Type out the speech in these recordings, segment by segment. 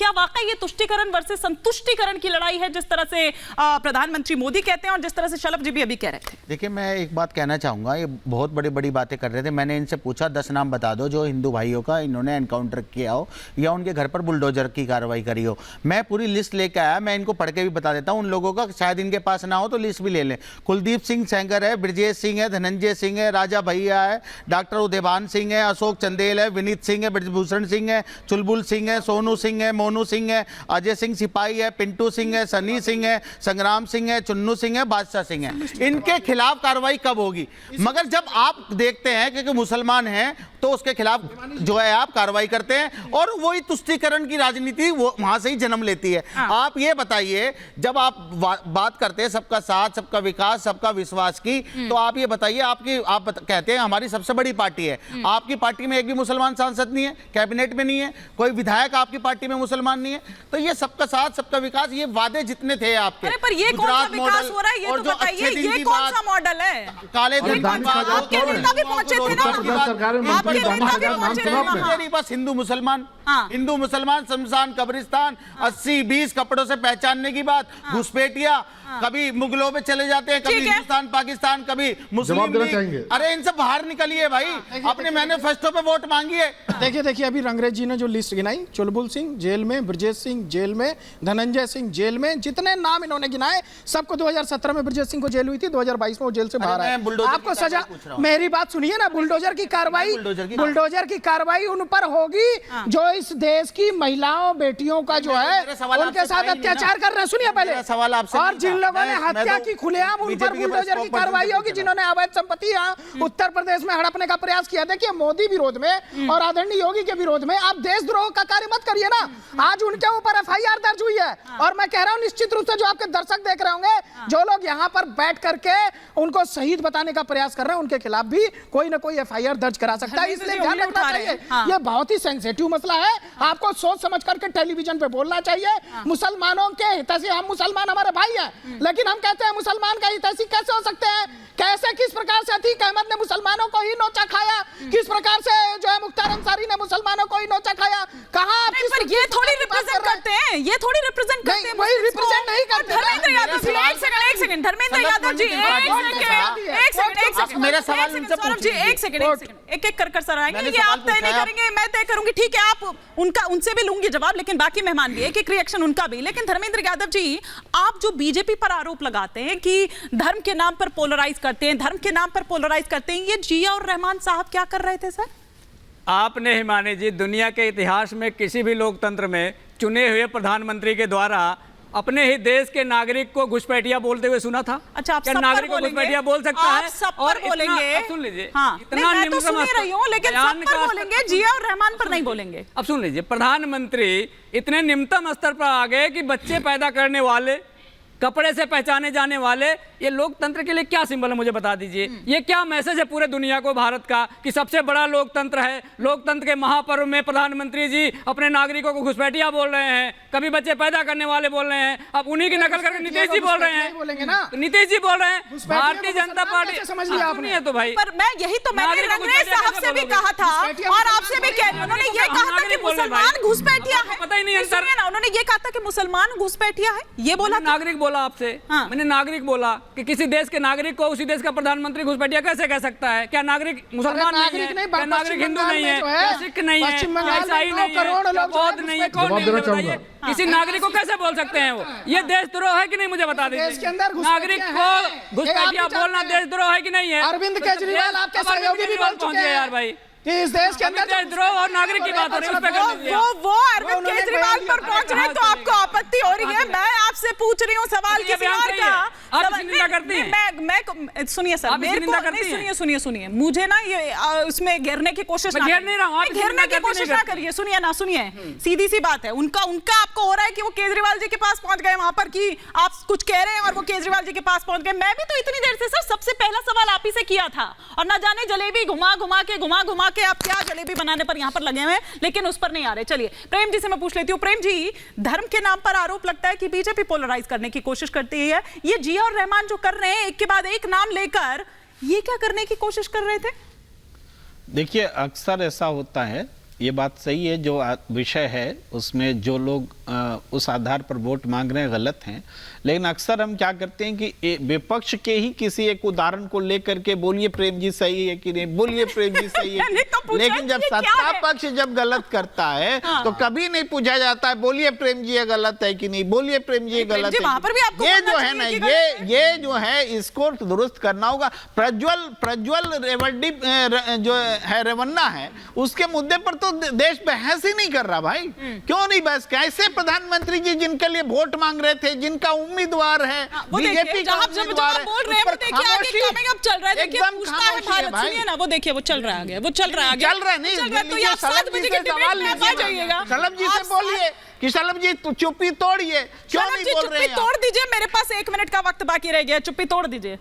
क्या वाकई ये तुष्टीकरण वर्सेस संतुष्टीकरण की लड़ाई है, जिस तरह से प्रधानमंत्री मोदी कहते हैं और जिस तरह से शलभ जी भी अभी कह रहे थे? देखिए, मैं एक बात कहना चाहूँगा, ये बहुत बड़ी बड़ी बातें कर रहे थे। मैंने इनसे पूछा 10 नाम बता दो जो हिंदू भाइयों का इन्होंने एनकाउंटर किया हो या उनके घर पर बुलडोजर की कार्रवाई करी हो। मैं पूरी लिस्ट लेके आया, मैं इनको पढ़ के भी बता देता हूँ उन लोगों का, शायद इनके पास ना हो तो लिस्ट भी ले लें। कुलदीप सिंह सेंगर है, ब्रजेश सिंह है, धनंजय सिंह है, राजा भैया है, डॉक्टर उदयभान सिंह है, अशोक चंदेल है, विनीत सिंह है, ब्रजभूषण सिंह है, चुलबुल सिंह है, सोनू सिंह है, मोनू सिंह है, अजय सिंह सिपाही है, पिंटू सिंह है, सनी सिंह है, संग्राम सिंह है, चुन्नू सिंह है, बादशाह सिंह है। इनके खिलाफ कार्रवाई कब होगी? मगर जब आप देखते हैं कि मुसलमान हैं तो उसके खिलाफ जो है आप कार्रवाई करते हैं और वही तुष्टीकरण की राजनीति वो वहां से ही जन्म लेती है। आप ये बताइए, जब आप बात करते हैं सबका साथ, सबका विकास, सबका विश्वास की, तो आप ये बताइए, आप कहते हैं हमारी सबसे बड़ी पार्टी है, आपकी पार्टी में एक भी मुसलमान सांसद नहीं है, कैबिनेट में नहीं है, कोई विधायक आपकी पार्टी में मुसलमान नहीं है। तो ये सबका साथ, सबका विकास, ये वादे जितने थे आपके, पर ये कौन सा विकास हो रहा है, ये तो बताइए, ये कौन सा मॉडल है? काले दिन की बात, आपके नेता भी पहुंचे थे ना, बस हिंदू मुसलमान, हिंदू मुसलमान, शमशान कब्रिस्तान, 80-20 कपड़ों से पहचानने की बात, घुसपैठिया, कभी मुगलों पे चले जाते हैं, कभी हिंदुस्तान पाकिस्तान, कभी मुस्लिम लीग। अरे इनसे बाहर निकलिए भाई, अपने मैनिफेस्टो पे वोट मांगिए। देखिए अभी रंगरेज जी ने जो लिस्ट गिनाई, चुलबुल सिंह जेल में, ब्रजेश सिंह जेल में, धनंजय सिंह जेल में, जितने नाम इन्होंने गिनाए सबको 2017 में ब्रजेश सिंह को जेल हुई थी, 2022 में वो जेल से बाहर आए। आपको सजा, मेरी बात सुनिए ना, बुलडोजर की कार्रवाई उन पर होगी जो इस देश की महिलाओं बेटियों का जो है उनके साथ अत्याचार कर रहे हैं। सुनिए पहले सवाल आपसे, और जिन लोगों ने हत्या की खुलेआम, उन पर बुलडोजर की कार्रवाई होगी, जिन्होंने अवैध संपत्ति यहाँ उत्तर प्रदेश में हड़पने का प्रयास किया। देखिए मोदी विरोध में और आदरणीय योगी के विरोध में आप देशद्रोह का कार्य मत करिए ना। आज उनके ऊपर FIR दर्ज हुई है और मैं कह रहा हूँ निश्चित रूप से जो आपके दर्शक देख रहे होंगे, जो लोग यहाँ पर बैठ करके उनको शहीद बताने का प्रयास कर रहे हैं, उनके खिलाफ भी कोई ना कोई FIR दर्ज करा सकता है। इसलिए ध्यान रखना चाहिए, ये बहुत ही सेंसिटिव मसला है, आपको सोच समझ करके टेलीविजन पे बोलना चाहिए। मुसलमानों के हितैषी, हम मुसलमान हमारे भाई हैं, लेकिन हम कहते हैं मुसलमान का हितैषी कैसे हो सकते हैं? कैसे, किस प्रकार से अतीक अहमद ने मुसलमानों को ही नोचा खाया, किस प्रकार से जो है मुख्तार अंसारी ने मुसलमानों को ही नोचा खाया? कहां आप ये थोड़ी रिप्रेजेंट करते हैं, ये थोड़ी रिप्रेजेंट करते हैं, वही रिप्रेजेंट नहीं करते। धर्मेंद्र यादव जी, एक सेकंड, धर्मेंद्र यादव जी, एक सेकंड, मेरा सवाल इनसे पूछिए, एक सेकंड, एक कर सर आएंगे, ये आप तय नहीं करेंगे, मैं तय करूंगी, ठीक है? आप उनसे भी लूंगी जवाब, लेकिन बाकी मेहमान भी एक रिएक्शन उनका भी। लेकिन धर्मेंद्र यादव जी, आप जो बीजेपी पर आरोप लगाते हैं कि धर्म के नाम पर पोलराइज करते हैं, धर्म के नाम पर पोलराइज करते हैं, ये जिया और रहमान साहब क्या कर रहे थे सर? आपने हिमानी जी दुनिया के इतिहास में किसी भी लोकतंत्र में चुने हुए प्रधानमंत्री के द्वारा अपने ही देश के नागरिक को घुसपैठिया बोलते हुए सुना था? अच्छा, आप क्या नागरिक को घुसपैठिया बोल सकता है? सब पर बोलेंगे, सुन लीजिए, इतना मैं तो सुन ही रही हूं, लेकिन सब पर बोलेंगे, जिया और रहमान पर नहीं बोलेंगे। अब सुन लीजिए, प्रधानमंत्री इतने निम्नतम स्तर पर आ गए कि बच्चे पैदा करने वाले, कपड़े से पहचाने जाने वाले, ये लोकतंत्र के लिए क्या सिंबल है मुझे बता दीजिए? ये क्या मैसेज है पूरे दुनिया को, भारत का, कि सबसे बड़ा लोकतंत्र है, लोकतंत्र के महापर्व में प्रधानमंत्री जी अपने नागरिकों को घुसपैठिया बोल रहे हैं, कभी बच्चे पैदा करने वाले बोल रहे हैं, अब उन्हीं की नकल करके नीतीश जी बोल रहे हैं, नीतीश जी बोल रहे हैं, भारतीय जनता पार्टी समझ लिया आपने? तो भाई, पर मैं यही तो मैंने रंगरेज साहब से भी कहा था और आपसे भी कह रही हूं, उन्होंने ये कहा था कि मुसलमान घुसपैठिया है, पता ही नहीं है सर, उन्होंने ये कहा था कि मुसलमान घुसपैठिया है, ये बोला नागरिक बोला आपसे। मैंने नागरिक बोला कि किसी देश के नागरिक को उसी देश का प्रधानमंत्री घुसपैठिया कैसे कह सकता है? क्या नागरिक मुसलमान नहीं है? क्या नागरिक हिंदू नहीं है? क्या सिख नहीं है? ईसाई नहीं है? बौद्ध नहीं है? कौन नहीं है बताइए? किसी नागरिक को कैसे बोल सकते हैं वो? ये देशद्रोह है कि नहीं मुझे बता दीजिए। नागरिक को घुसपैठिया बोलना देशद्रोह है कि नहीं है? अरविंद केजरीवाल आपके सहयोगी भी बोल चुके हैं यार भाई, कि इस देश के अंदर देशद्रोह और नागरिक की बात हो रही है, वो अरविंद केजरीवाल पर पहुंच रहे तो आपको आपत्ति हो रही है। मैं आपसे पूछ रही हूँ सवाल किसी और का। आप निंदा करती हैं? मैं सुनिए सर, मेरे को नहीं, सुनिए, मुझे ना ये उसमें घेरने की कोशिश ना, घेर नहीं रहा हूं, घेरने की कोशिश ना करिए। सुनिए, सीधी सी बात है, उनका आपको हो रहा है कि वो केजरीवाल जी के पास पहुंच गए वहां पर, कि आप कुछ कह रहे हैं और वो केजरीवाल जी के पास पहुंच गए। मैं भी तो इतनी देर से सर सबसे पहला सवाल आप ही से किया था, और ना जाने जलेबी घुमा घुमा के आप क्या जलेबी बनाने पर यहाँ पर लगे हुए हैं, लेकिन उस पर नहीं आ रहे। चलिए प्रेम जी से मैं पूछ लेती हूँ। प्रेम जी, धर्म के नाम पर आरोप लगता है कि बीजेपी पोलराइज करने की कोशिश करती है, ये जिया और रहमान जो कर रहे हैं एक के बाद एक नाम लेकर, ये क्या करने की कोशिश कर रहे थे? देखिए, अक्सर ऐसा होता है, ये बात सही है, जो विषय है उसमें जो लोग उस आधार पर वोट मांग रहे हैं गलत हैं, लेकिन अक्सर हम क्या करते हैं कि विपक्ष के ही किसी एक उदाहरण को लेकर के बोलिए प्रेम जी सही है कि नहीं, बोलिए प्रेम जी सही है लेकिन जब सत्ता पक्ष जब गलत करता है तो कभी नहीं पूछा जाता है बोलिए प्रेम जी ये गलत है कि नहीं, बोलिए प्रेम जी ये गलत है। ये जो है ना, ये जो है इसको दुरुस्त करना होगा। प्रज्वल रेवड्डी जो है रेवन्ना है, उसके मुद्दे पर तो देश बहस ही नहीं कर रहा भाई। क्यों नहीं बहस? कैसे प्रधानमंत्री जी जिनके लिए वोट मांग रहे थे, जिनका उम्मीदवार है बीजेपी का उम्मीदवार, बोल रहे हैं वो देखिए आगे कमिंग अप चल रहा है, देखिए पूछता है भारत, सुनिए ना, वो देखिए वो चल रहा है, वो चल रहा है, चल रहा नहीं। तो आप 7 बजे के डिबेट में आ जाइएगा, शलभ जी से बोलिए कि शलभ जी चुप्पी तोड़िए, क्यों नहीं बोल रहे हैं? चुप्पी तोड़ दीजिए, मेरे पास 1 मिनट का वक्त बाकी रह गया, चुप्पी तोड़ दीजिए।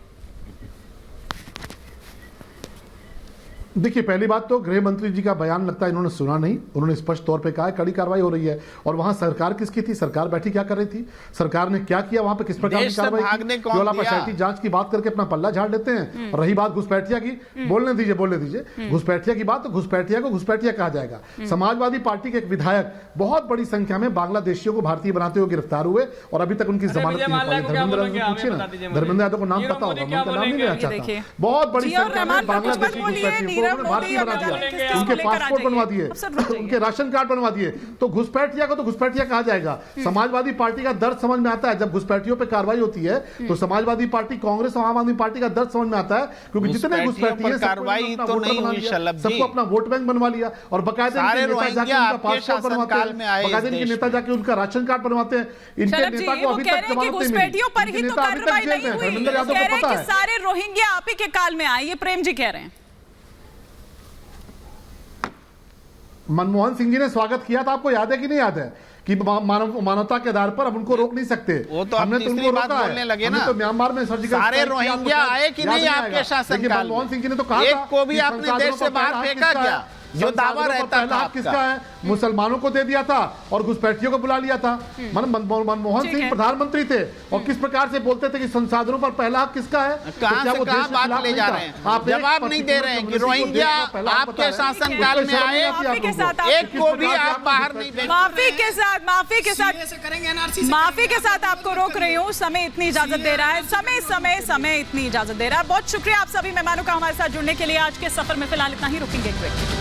देखिए, पहली बात तो गृह मंत्री जी का बयान लगता है इन्होंने सुना नहीं। उन्होंने स्पष्ट तौर पे कहा है कड़ी कार्रवाई हो रही है, और वहां सरकार किसकी थी, सरकार बैठी क्या कर रही थी, सरकार ने क्या किया वहां पे, किस प्रकार की कार्रवाई की? पंचायती जांच की बात करके अपना पल्ला झाड़ लेते हैं। और रही बात घुसपैठिया की, बोलने दीजिए घुसपैठिया की बात, तो घुसपैठिया को घुसपैठिया कहा जाएगा। समाजवादी पार्टी के एक विधायक बहुत बड़ी संख्या में बांग्लादेशियों को भारतीय बनाते हुए गिरफ्तार हुए और अभी तक उनकी जमानत नहीं पाई। धर्मेंद्र यादव पूछिए ना, धर्मेंद्र यादव को नाम पता होगा, उनका नाम नहीं लेना चाहता। बहुत बड़ी संख्या में बांग्लादेशी घुसपैठियों को भारतीय बना दिया, उनके पासपोर्ट बनवा दिए, उनके राशन कार्ड बनवा दिए। तो घुसपैठिया को तो घुसपैठिया कहा जाएगा। समाजवादी पार्टी का दर्द समझ में आता है, जब घुसपैठियों पे कार्रवाई होती है तो समाजवादी पार्टी, कांग्रेस और आम आदमी पार्टी का दर्द समझ में आता है, क्योंकि जितने घुसपैठिए कार्रवाई तो नहीं हुई शलभ जी, सबको अपना वोट बैंक बनवा लिया और बकायदा पासपोर्ट बनवाते हैं, बकायदा इनके नेता जाके उनका राशन कार्ड बनवाते हैं। इनके नेता को अभी तक जमानत नहीं मिली, इनके नेता अभी तक जेल में। धर्मेंद्र यादव को पता है सारे रोहिंग्या आप ही के काल में आए, ये प्रेम जी कह रहे हैं। मनमोहन सिंह जी ने स्वागत किया था, आपको याद है कि नहीं याद है कि मानवता के आधार पर हम उनको रोक नहीं सकते। वो तो हमने तो उनको रोका है, हमने तो म्यांमार में सर्जिकल सारे रोहिंग्या आए कि नहीं आपके शासनकाल में? मनमोहन सिंह जी ने तो कहा एक को भी आपने देश से बाहर फेंका क्या? जो दावा रहता था किसका है, मुसलमानों को दे दिया था और घुसपैठियों को बुला लिया था। मनमोहन सिंह प्रधानमंत्री थे और किस प्रकार से बोलते थे कि संसाधनों पर पहला हक किसका है। कहां बात ले जा रहे हैं, आप जवाब नहीं दे रहे हैं कि रोहिंग्या आपके शासनकाल में आए, एक को भी आप बाहर नहीं भेजे। माफी के साथ आपको रोक रही हूँ, समय इतनी इजाजत दे रहा है, समय इतनी इजाजत दे रहा है। बहुत शुक्रिया आप सभी मेहमानों का हमारे साथ जुड़ने के लिए। आज के सफर में फिलहाल इतना ही, रुकेंगे एक ब्रेक।